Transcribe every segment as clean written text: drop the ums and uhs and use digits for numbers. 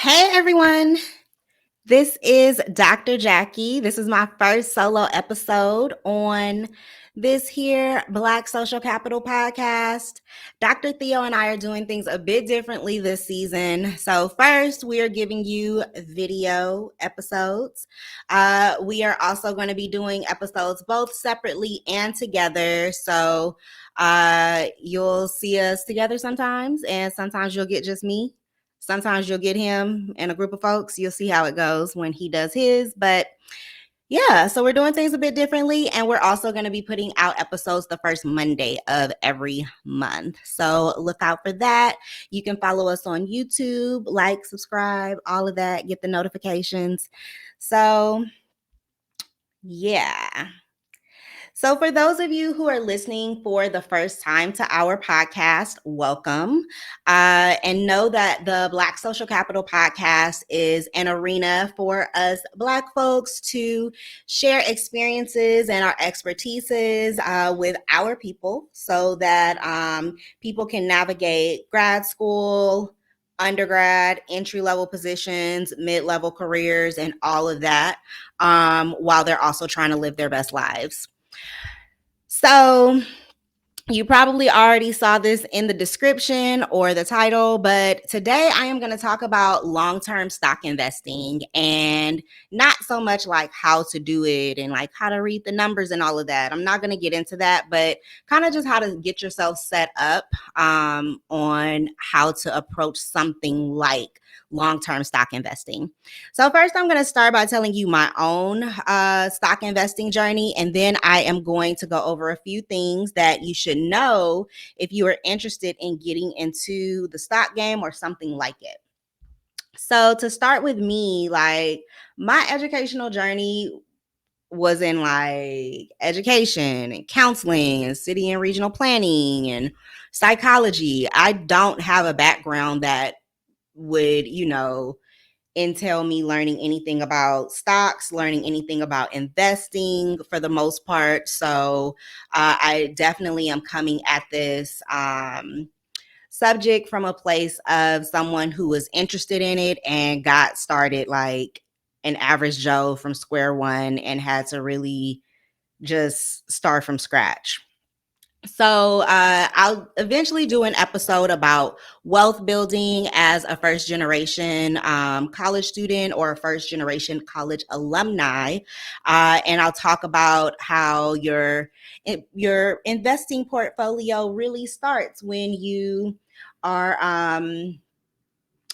Hey everyone, this is Dr. Jackie. This is my first solo episode on this here Black Social Capital podcast. Dr. Theo and I are doing things a bit differently this season. So first, we are giving you video episodes. We are also going to be doing episodes both separately and together. So you'll see us together sometimes, and sometimes you'll get just me. Sometimes you'll get him and a group of folks. You'll see how it goes when he does his. But yeah, so we're doing things a bit differently. And we're also going to be putting out episodes the first Monday of every month. So look out for that. You can follow us on YouTube, like, subscribe, all of that, get the notifications. So yeah. So, for those of you who are listening for the first time to our podcast, welcome. And know that the Black Social Capital podcast is an arena for us Black folks to share experiences and our expertises with our people so that people can navigate grad school, undergrad, entry level positions, mid level careers, and all of that while they're also trying to live their best lives. So you probably already saw this in the description or the title, but today I am going to talk about long-term stock investing and not so much like how to do it and like how to read the numbers and all of that. I'm not going to get into that, but kind of just how to get yourself set up on how to approach something like long-term stock investing. So first, I'm going to start by telling you my own stock investing journey, and then I am going to go over a few things that you should know if you are interested in getting into the stock game or something like it. So to start with me, like my educational journey was in like education and counseling and city and regional planning and psychology. I don't have a background that would, entail me learning anything about stocks, learning anything about investing for the most part. So I definitely am coming at this subject from a place of someone who was interested in it and got started like an average Joe from square one and had to really just start from scratch. So I'll eventually do an episode about wealth building as a first generation college student or a first generation college alumni, and I'll talk about how your investing portfolio really starts when you are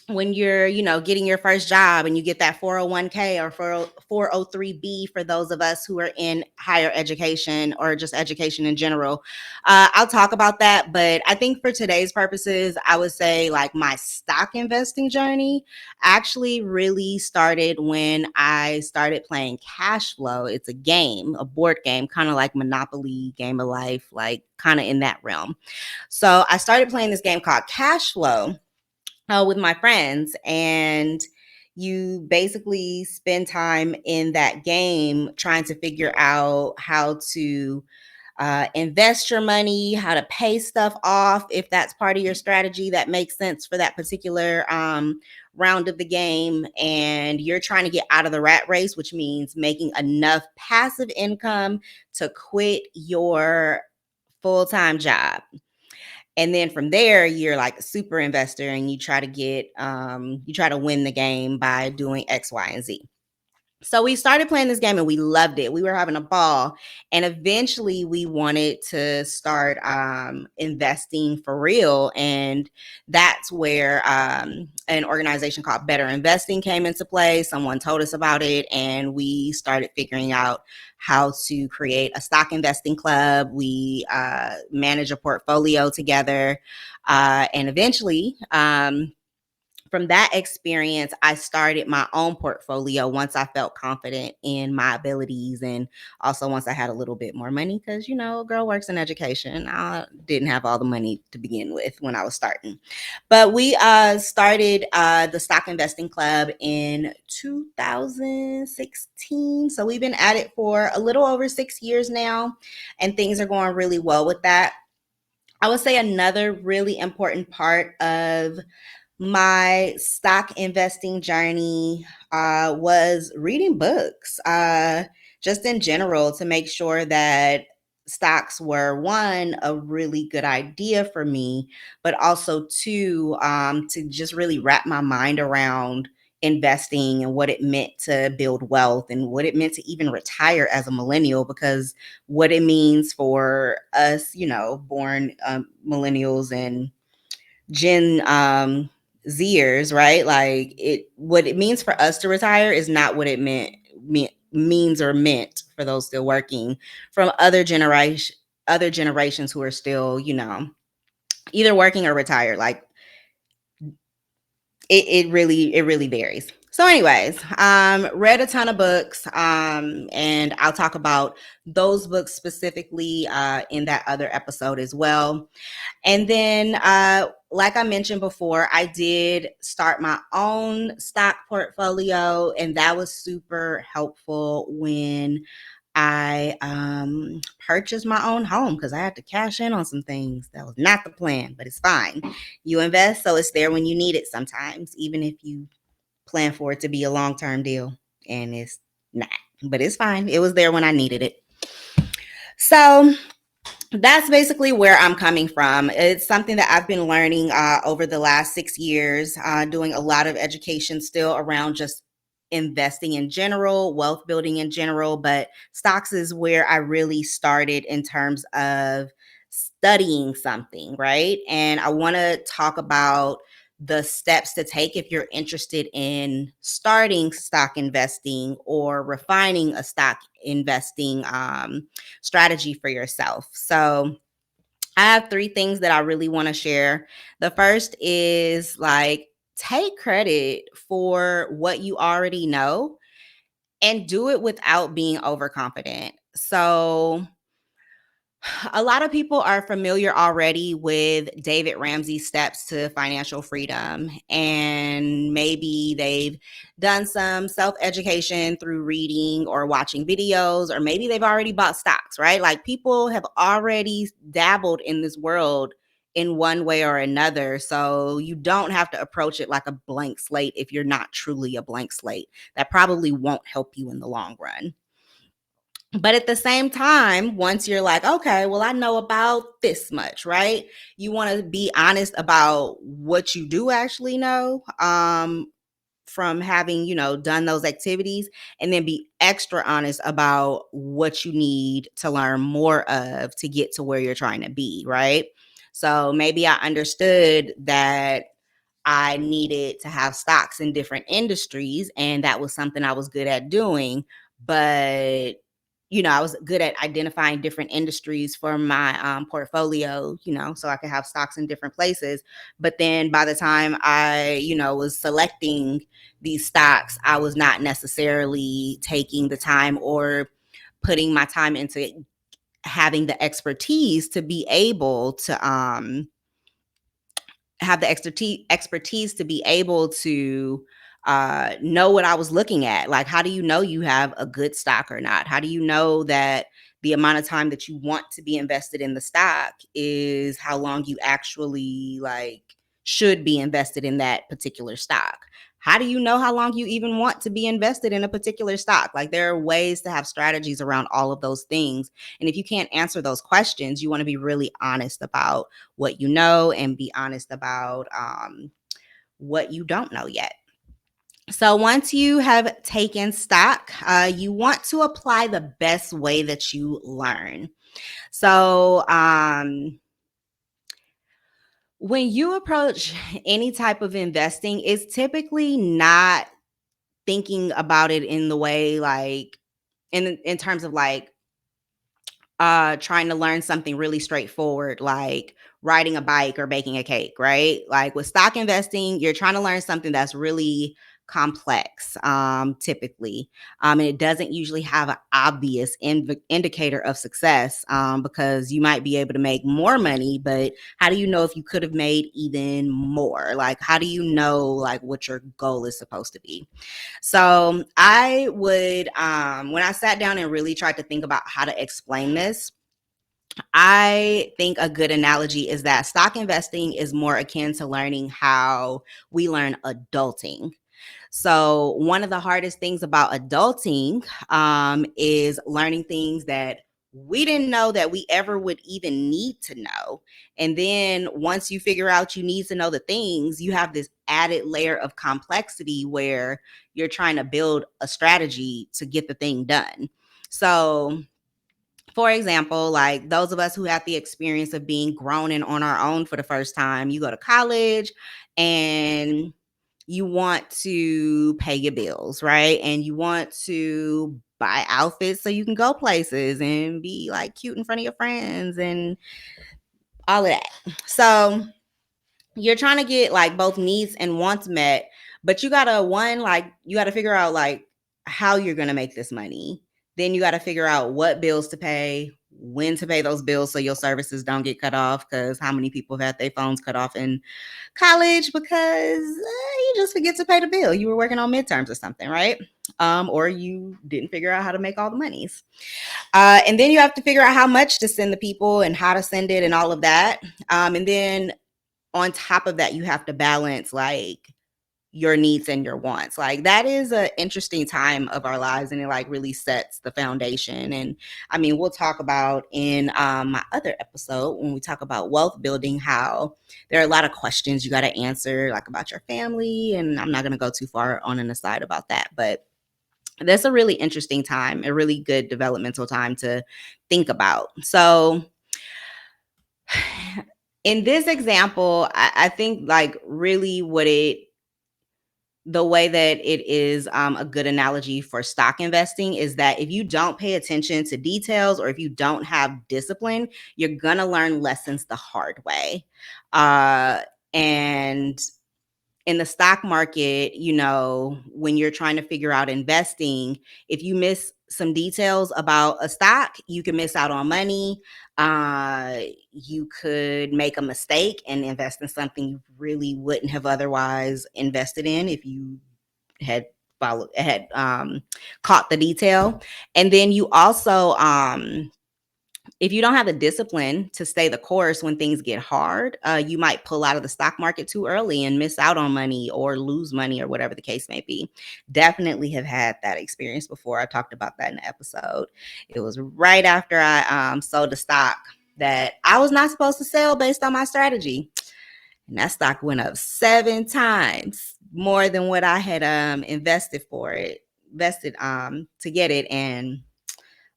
when you're, getting your first job and you get that 401k or 403b for those of us who are in higher education or just education in general. I'll talk about that, but I think for today's purposes, I would say like my stock investing journey actually really started when I started playing Cash Flow. It's a game, a board game, kind of like Monopoly, Game of Life, like kind of in that realm. So I started playing this game called Cash Flow with my friends, and you basically spend time in that game trying to figure out how to invest your money, how to pay stuff off if that's part of your strategy that makes sense for that particular round of the game. And you're trying to get out of the rat race, which means making enough passive income to quit your full-time job. And then from there, you're like a super investor and you try to you try to win the game by doing X, Y, and Z. So we started playing this game and we loved it. We were having a ball. And eventually we wanted to start investing for real. And that's where an organization called Better Investing came into play. Someone told us about it and we started figuring out how to create a stock investing club. We manage a portfolio together. And eventually, from that experience, I started my own portfolio once I felt confident in my abilities and also once I had a little bit more money because, a girl works in education. I didn't have all the money to begin with when I was starting. But we started the Stock Investing Club in 2016. So we've been at it for a little over 6 years now, and things are going really well with that. I would say another really important part of My stock investing journey was reading books, just in general, to make sure that stocks were one, a really good idea for me, but also two, to just really wrap my mind around investing and what it meant to build wealth and what it meant to even retire as a millennial, because what it means for us, born millennials and Gen Zers, right? Like what it means for us to retire is not what it means or meant for those still working from other generations who are still, either working or retired. Like it really varies. So anyways, read a ton of books, and I'll talk about those books specifically in that other episode as well. And then, like I mentioned before, I did start my own stock portfolio, and that was super helpful when I purchased my own home because I had to cash in on some things. That was not the plan, but it's fine. You invest, so it's there when you need it sometimes, even if you plan for it to be a long term deal, and it's not. But it's fine. It was there when I needed it. So, that's basically where I'm coming from. It's something that I've been learning over the last 6 years, doing a lot of education still around just investing in general, wealth building in general. But stocks is where I really started in terms of studying something, right? And I want to talk about the steps to take if you're interested in starting stock investing or refining a stock investing strategy for yourself. So, I have three things that I really want to share. The first is like, take credit for what you already know and do it without being overconfident. So, a lot of people are familiar already with David Ramsey's steps to financial freedom, and maybe they've done some self education through reading or watching videos, or maybe they've already bought stocks, right? Like, people have already dabbled in this world in one way or another. So, you don't have to approach it like a blank slate if you're not truly a blank slate. That probably won't help you in the long run. But at the same time, once you're like, okay, well, I know about this much, right? You want to be honest about what you do actually know, from having, done those activities, and then be extra honest about what you need to learn more of to get to where you're trying to be, right? So maybe I understood that I needed to have stocks in different industries, and that was something I was good at doing. But I was good at identifying different industries for my portfolio, so I could have stocks in different places. But then by the time I, was selecting these stocks, I was not necessarily taking the time or putting my time into having the expertise to be able to have the expertise to be able to know what I was looking at. Like, how do you know you have a good stock or not? How do you know that the amount of time that you want to be invested in the stock is how long you actually like should be invested in that particular stock? How do you know how long you even want to be invested in a particular stock? Like, there are ways to have strategies around all of those things. And if you can't answer those questions, you want to be really honest about what you know and be honest about what you don't know yet. So once you have taken stock, you want to apply the best way that you learn. So when you approach any type of investing, it's typically not thinking about it in the way like in terms of like trying to learn something really straightforward like riding a bike or baking a cake, right? Like with stock investing, you're trying to learn something that's really complex, typically. And it doesn't usually have an obvious indicator of success, because you might be able to make more money, but how do you know if you could have made even more? Like, how do you know like what your goal is supposed to be? So I would, when I sat down and really tried to think about how to explain this, I think a good analogy is that stock investing is more akin to learning how we learn adulting. So, one of the hardest things about adulting is learning things that we didn't know that we ever would even need to know. And then once you figure out you need to know the things, you have this added layer of complexity where you're trying to build a strategy to get the thing done. So, for example, like those of us who have the experience of being grown and on our own for the first time, you go to college and you want to pay your bills, right? And you want to buy outfits so you can go places and be like cute in front of your friends and all of that. So you're trying to get like both needs and wants met, but you gotta you gotta figure out like how you're gonna make this money. Then you gotta figure out what bills to pay, when to pay those bills so your services don't get cut off. Because how many people have had their phones cut off in college because you just forget to pay the bill? You were working on midterms or something, right? Or you didn't figure out how to make all the monies. And then you have to figure out how much to send the people and how to send it and all of that. And then on top of that, you have to balance like your needs and your wants. Like that is an interesting time of our lives, and it like really sets the foundation. And I mean, we'll talk about in my other episode when we talk about wealth building how there are a lot of questions you got to answer, like about your family. And I'm not going to go too far on an aside about that, but that's a really interesting time, a really good developmental time to think about. So in this example, I think like really the way that it is a good analogy for stock investing is that if you don't pay attention to details or if you don't have discipline, you're gonna learn lessons the hard way. And in the stock market, you know, when you're trying to figure out investing, if you miss some details about a stock, you can miss out on money. You could make a mistake and invest in something you really wouldn't have otherwise invested in if you had caught the detail. And then you also if you don't have the discipline to stay the course when things get hard, you might pull out of the stock market too early and miss out on money or lose money or whatever the case may be. Definitely have had that experience before. I talked about that in the episode. It was right after I sold the stock that I was not supposed to sell based on my strategy. And that stock went up 7 times more than what I had invested to get it. And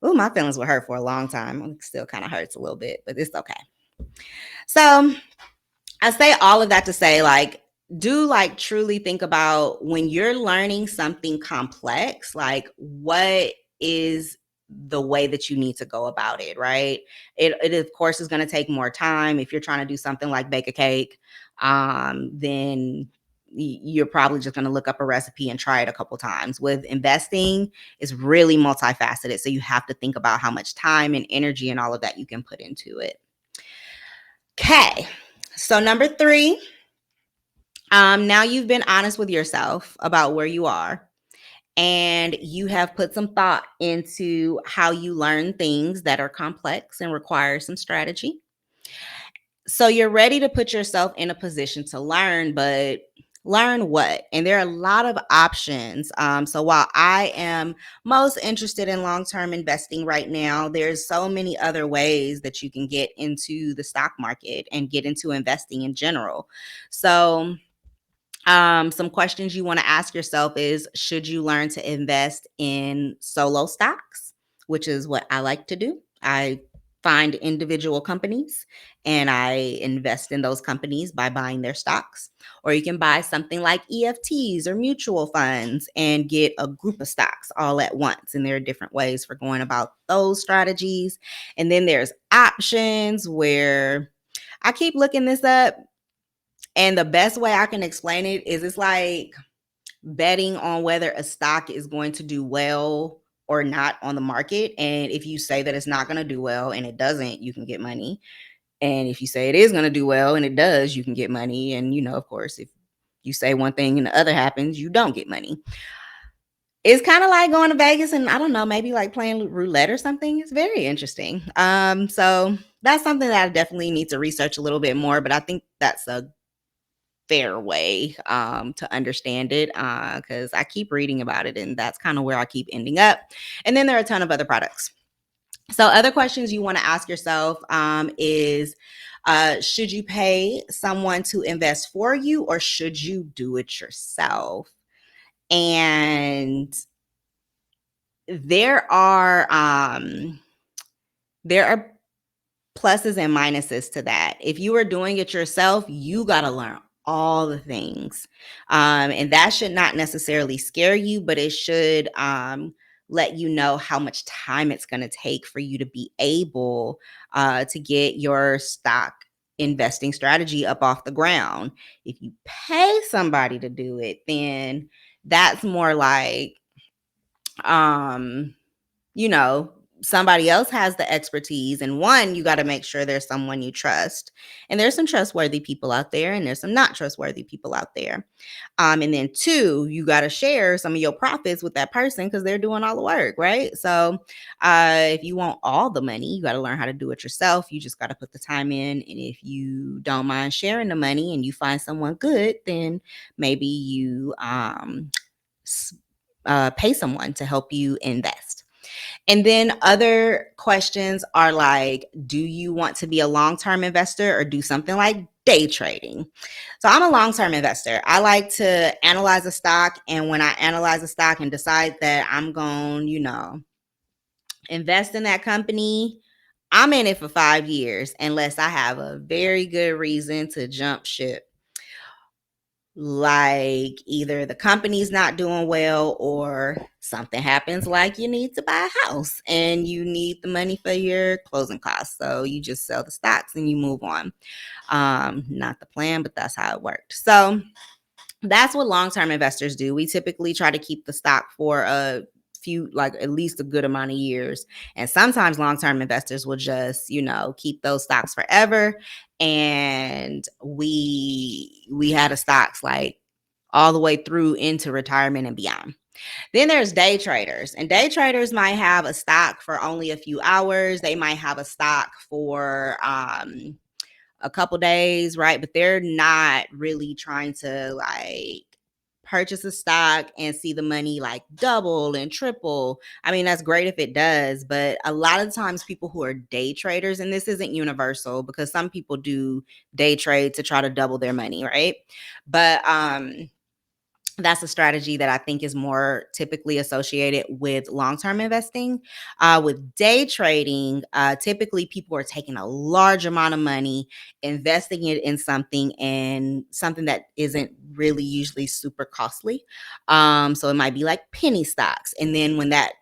oh, my feelings were hurt for a long time. It still kind of hurts a little bit, but it's okay. So I say all of that to say, like, do like truly think about when you're learning something complex, like what is the way that you need to go about it, right? It of course is going to take more time. If you're trying to do something like bake a cake, then you're probably just going to look up a recipe and try it a couple times. With investing, it's really multifaceted, so you have to think about how much time and energy and all of that you can put into it. Okay, so number 3, now you've been honest with yourself about where you are and you have put some thought into how you learn things that are complex and require some strategy. So you're ready to put yourself in a position to learn, but learn what? And there are a lot of options. So while I am most interested in long-term investing right now, there's so many other ways that you can get into the stock market and get into investing in general. So some questions you want to ask yourself is, should you learn to invest in solo stocks, which is what I like to do. I find individual companies and I invest in those companies by buying their stocks. Or you can buy something like EFTs or mutual funds and get a group of stocks all at once. And there are different ways for going about those strategies. And then there's options where I keep looking this up. And the best way I can explain it is it's like betting on whether a stock is going to do well or not on the market. And if you say that it's not going to do well and it doesn't, you can get money. And if you say it is going to do well and it does, you can get money. And, you know, of course, if you say one thing and the other happens, you don't get money. It's kind of like going to Vegas and I don't know, maybe like playing roulette or something. It's very interesting. So that's something that I definitely need to research a little bit more, but I think that's a fair way to understand it, because I keep reading about it and that's kind of where I keep ending up. And then there are a ton of other products. So other questions you want to ask yourself is, should you pay someone to invest for you or should you do it yourself? And there are there are pluses and minuses to that. If you are doing it yourself, you got to learn all the things. And that should not necessarily scare you, but it should let you know how much time it's going to take for you to be able to get your stock investing strategy up off the ground. If you pay somebody to do it, then that's more like, um, you know, somebody else has the expertise. And one, you got to make sure there's someone you trust. And there's some trustworthy people out there, and there's some not trustworthy people out there. And then two, you got to share some of your profits with that person because they're doing all the work, right? So if you want all the money, you got to learn how to do it yourself. You just got to put the time in. And if you don't mind sharing the money and you find someone good, then maybe you pay someone to help you invest. And then other questions are like, do you want to be a long-term investor or do something like day trading? So I'm a long-term investor. I like to analyze a stock. And when I analyze a stock and decide that I'm going, invest in that company, I'm in it for 5 years unless I have a very good reason to jump ship. Like either the company's not doing well or something happens, like you need to buy a house and you need the money for your closing costs, so you just sell the stocks and you move on. Not the plan, but that's how it worked. So that's what long-term investors do. We typically try to keep the stock for a few, like at least a good amount of years. And sometimes long-term investors will just, keep those stocks forever. And we had a stocks like all the way through into retirement and beyond. Then there's day traders, and day traders might have a stock for only a few hours. They might have a stock for a couple days, right? But they're not really trying to like purchase a stock and see the money like double and triple. I mean, that's great if it does, but a lot of times people who are day traders, and this isn't universal because some people do day trade to try to double their money, right? But that's a strategy that I think is more typically associated with long-term investing. With day trading, typically people are taking a large amount of money, investing it in something, and something that isn't really usually super costly. So it might be like penny stocks. And then when that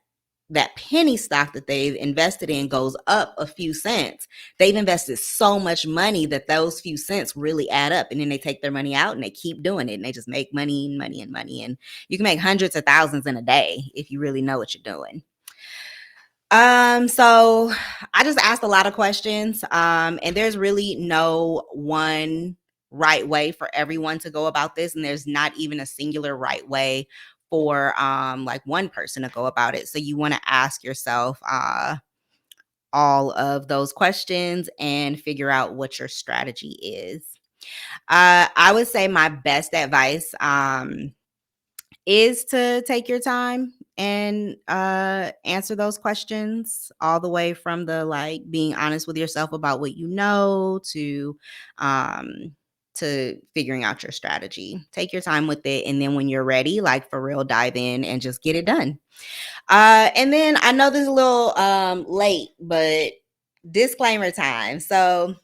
penny stock that they've invested in goes up a few cents, they've invested so much money that those few cents really add up. And then they take their money out and they keep doing it. And they just make money and money and money. And you can make hundreds of thousands in a day if you really know what you're doing. So I just asked a lot of questions. And there's really no one right way for everyone to go about this. And there's not even a singular right way for like one person to go about it. So you want to ask yourself all of those questions and figure out what your strategy is. I would say my best advice is to take your time and answer those questions, all the way from the like being honest with yourself about what you know um to figuring out your strategy. Take your time with it, and then when you're ready, like for real, dive in and just get it done. And then I know this is a little late, but disclaimer time. So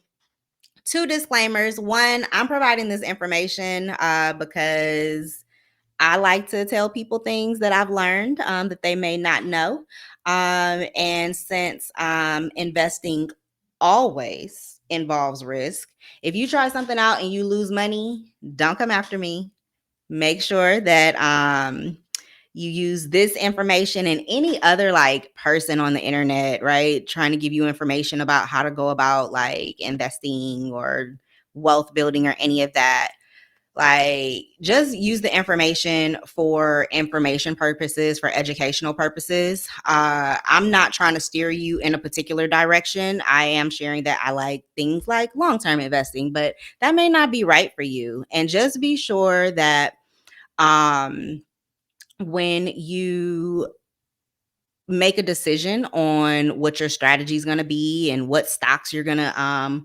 two disclaimers. One, I'm providing this information because I like to tell people things that I've learned that they may not know. And since investing always involves risk, if you try something out and you lose money, don't come after me. Make sure that you use this information and any other like person on the internet, right? Trying to give you information about how to go about like investing or wealth building or any of that. Like, just use the information for information purposes, for educational purposes. I'm not trying to steer you in a particular direction. I am sharing that I like things like long-term investing, but that may not be right for you. And just be sure that when you make a decision on what your strategy is going to be and what stocks you're going to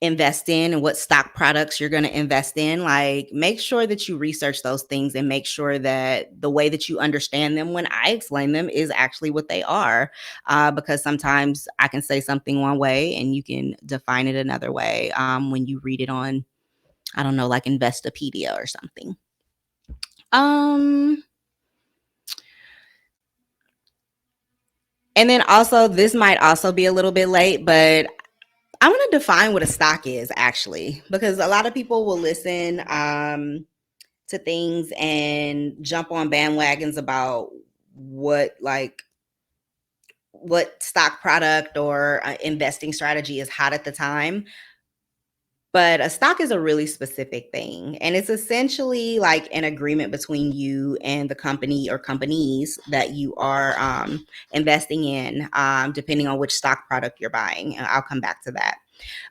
invest in and what stock products you're going to invest in, like, make sure that you research those things and make sure that the way that you understand them when I explain them is actually what they are. Because sometimes I can say something one way and you can define it another way when you read it on, I don't know, like Investopedia or something. And then also, this might also be a little bit late, but I want to define what a stock is actually, because a lot of people will listen to things and jump on bandwagons about what stock product or investing strategy is hot at the time. But a stock is a really specific thing. And it's essentially like an agreement between you and the company or companies that you are investing in, depending on which stock product you're buying. And I'll come back to that.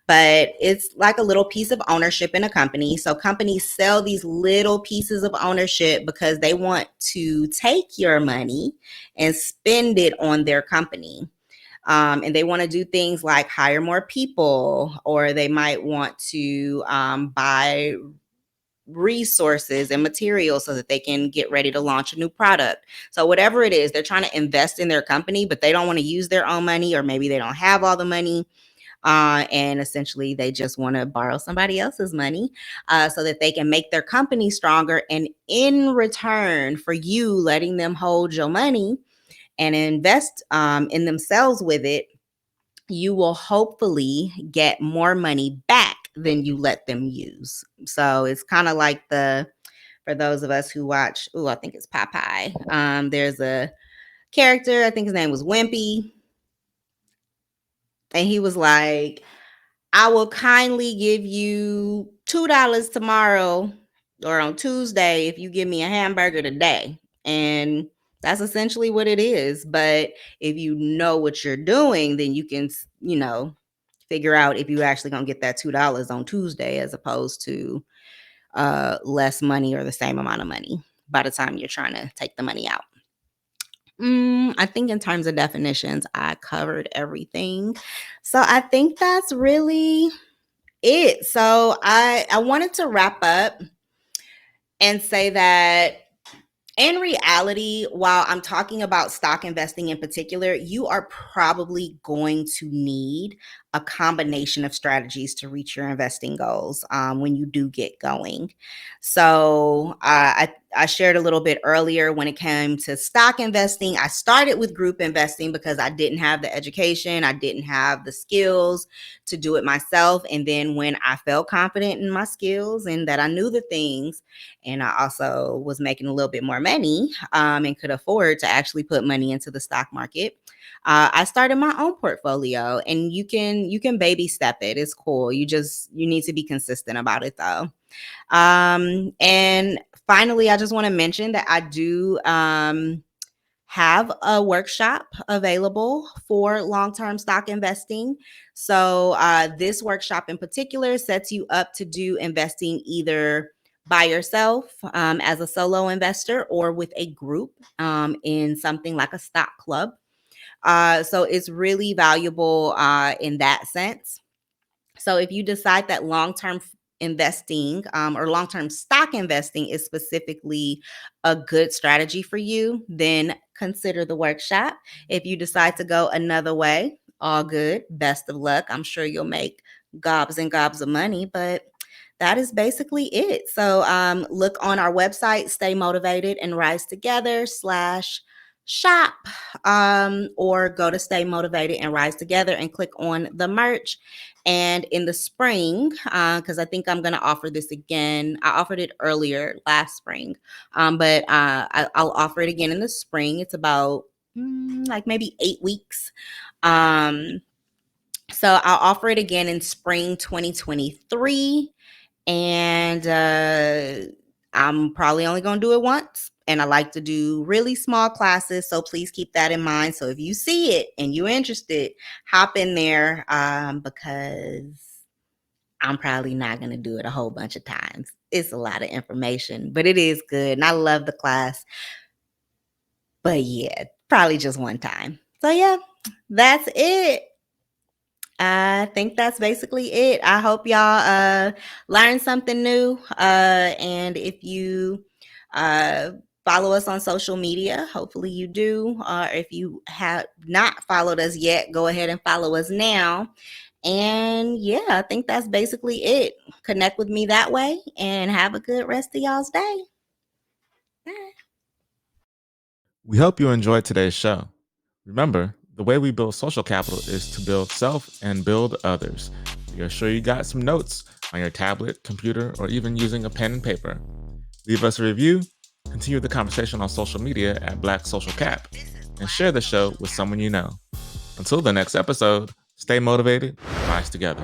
But it's like a little piece of ownership in a company. So companies sell these little pieces of ownership because they want to take your money and spend it on their company. And they want to do things like hire more people, or they might want to buy resources and materials so that they can get ready to launch a new product. So whatever it is, they're trying to invest in their company, but they don't want to use their own money, or maybe they don't have all the money. And essentially, they just want to borrow somebody else's money so that they can make their company stronger. And in return for you letting them hold your money and invest in themselves with it, you will hopefully get more money back than you let them use. So it's kind of like for those of us who watch, I think it's Popeye. There's a character, I think his name was Wimpy. And he was like, I will kindly give you $2 tomorrow or on Tuesday if you give me a hamburger today. And that's essentially what it is. But if you know what you're doing, then you can, figure out if you actually gonna get that $2 on Tuesday as opposed to less money or the same amount of money by the time you're trying to take the money out. I think in terms of definitions, I covered everything. So I think that's really it. So I wanted to wrap up and say that in reality, while I'm talking about stock investing in particular, you are probably going to need a combination of strategies to reach your investing goals when you do get going. So I shared a little bit earlier when it came to stock investing. I started with group investing because I didn't have the education, I didn't have the skills to do it myself. And then when I felt confident in my skills and that I knew the things, and I also was making a little bit more money and could afford to actually put money into the stock market, I started my own portfolio. And you can baby step it. It's cool. You need to be consistent about it though. And finally, I just want to mention that I do have a workshop available for long-term stock investing. So this workshop in particular sets you up to do investing either by yourself as a solo investor or with a group in something like a stock club. So it's really valuable in that sense. So if you decide that long-term investing or long-term stock investing is specifically a good strategy for you, then consider the workshop. If you decide to go another way, all good. Best of luck. I'm sure you'll make gobs and gobs of money, but that is basically it. So look on our website, Stay Motivated and Rise Together /shop, or go to Stay Motivated and Rise Together and click on the merch. And in the spring, because I think I'm going to offer this again. I offered it earlier last spring, but I'll offer it again in the spring. It's about like maybe 8 weeks. So I'll offer it again in spring 2023. And I'm probably only going to do it once. And I like to do really small classes. So please keep that in mind. So if you see it and you're interested, hop in there because I'm probably not going to do it a whole bunch of times. It's a lot of information, but it is good. And I love the class. But yeah, probably just one time. So yeah, that's it. I think that's basically it. I hope y'all learned something new. And if you uh, follow us on social media, hopefully you do. If you have not followed us yet, go ahead and follow us now. And yeah, I think that's basically it. Connect with me that way and have a good rest of y'all's day. Bye. We hope you enjoyed today's show. Remember, the way we build social capital is to build self and build others. We are sure you got some notes on your tablet, computer, or even using a pen and paper. Leave us a review, continue the conversation on social media at Black Social Cap, and share the show with someone you know. Until the next episode, stay motivated, rise together.